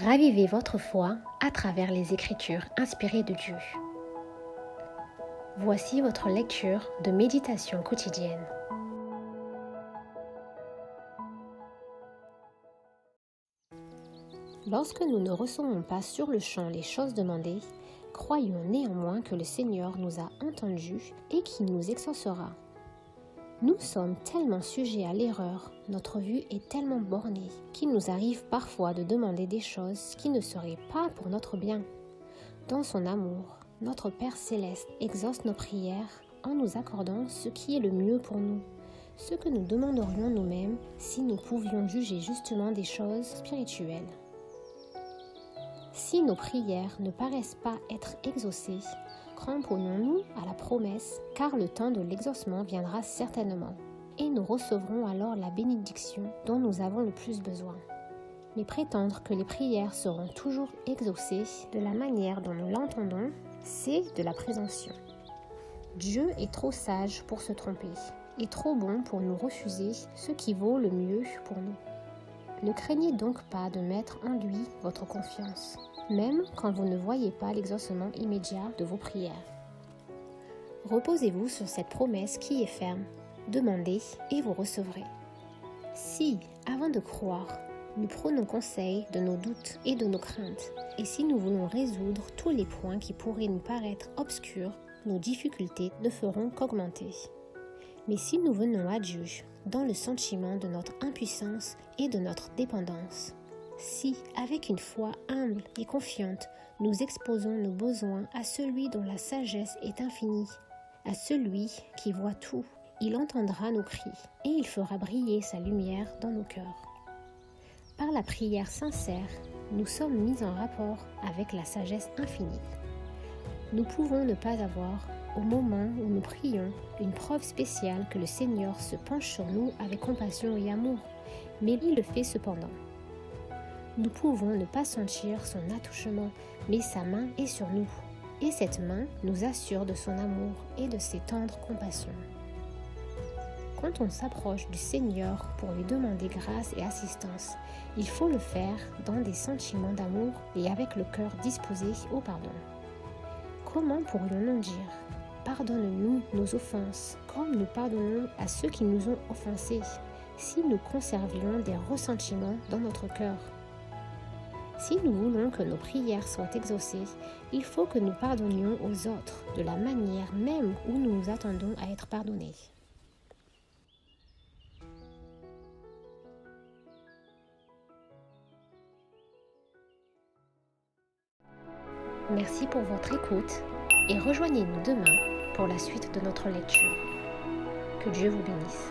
Ravivez votre foi à travers les Écritures inspirées de Dieu. Voici votre lecture de méditation quotidienne. Lorsque nous ne recevons pas sur le champ les choses demandées, croyons néanmoins que le Seigneur nous a entendus et qu'il nous exaucera. Nous sommes tellement sujets à l'erreur, notre vue est tellement bornée, qu'il nous arrive parfois de demander des choses qui ne seraient pas pour notre bien. Dans son amour, notre Père Céleste exauce nos prières en nous accordant ce qui est le mieux pour nous, ce que nous demanderions nous-mêmes si nous pouvions juger justement des choses spirituelles. Si nos prières ne paraissent pas être exaucées, cramponnons-nous à la promesse, car le temps de l'exaucement viendra certainement, et nous recevrons alors la bénédiction dont nous avons le plus besoin. Mais prétendre que les prières seront toujours exaucées de la manière dont nous l'entendons, c'est de la présomption. Dieu est trop sage pour se tromper, et trop bon pour nous refuser ce qui vaut le mieux pour nous. Ne craignez donc pas de mettre en lui votre confiance, même quand vous ne voyez pas l'exaucement immédiat de vos prières. Reposez-vous sur cette promesse qui est ferme. Demandez et vous recevrez. Si, avant de croire, nous prenons conseil de nos doutes et de nos craintes, et si nous voulons résoudre tous les points qui pourraient nous paraître obscurs, nos difficultés ne feront qu'augmenter. Mais si nous venons à Dieu dans le sentiment de notre impuissance et de notre dépendance, si, avec une foi humble et confiante, nous exposons nos besoins à celui dont la sagesse est infinie, à celui qui voit tout, il entendra nos cris et il fera briller sa lumière dans nos cœurs. Par la prière sincère, nous sommes mis en rapport avec la sagesse infinie. Nous pouvons ne pas avoir, au moment où nous prions, une preuve spéciale que le Seigneur se penche sur nous avec compassion et amour, mais il le fait cependant. Nous pouvons ne pas sentir son attouchement, mais sa main est sur nous, et cette main nous assure de son amour et de ses tendres compassions. Quand on s'approche du Seigneur pour lui demander grâce et assistance, il faut le faire dans des sentiments d'amour et avec le cœur disposé au pardon. Comment pourrions-nous dire « Pardonne-nous nos offenses, comme nous pardonnons à ceux qui nous ont offensés » si nous conservions des ressentiments dans notre cœur? Si nous voulons que nos prières soient exaucées, il faut que nous pardonnions aux autres de la manière même où nous nous attendons à être pardonnés. Merci pour votre écoute et rejoignez-nous demain pour la suite de notre lecture. Que Dieu vous bénisse.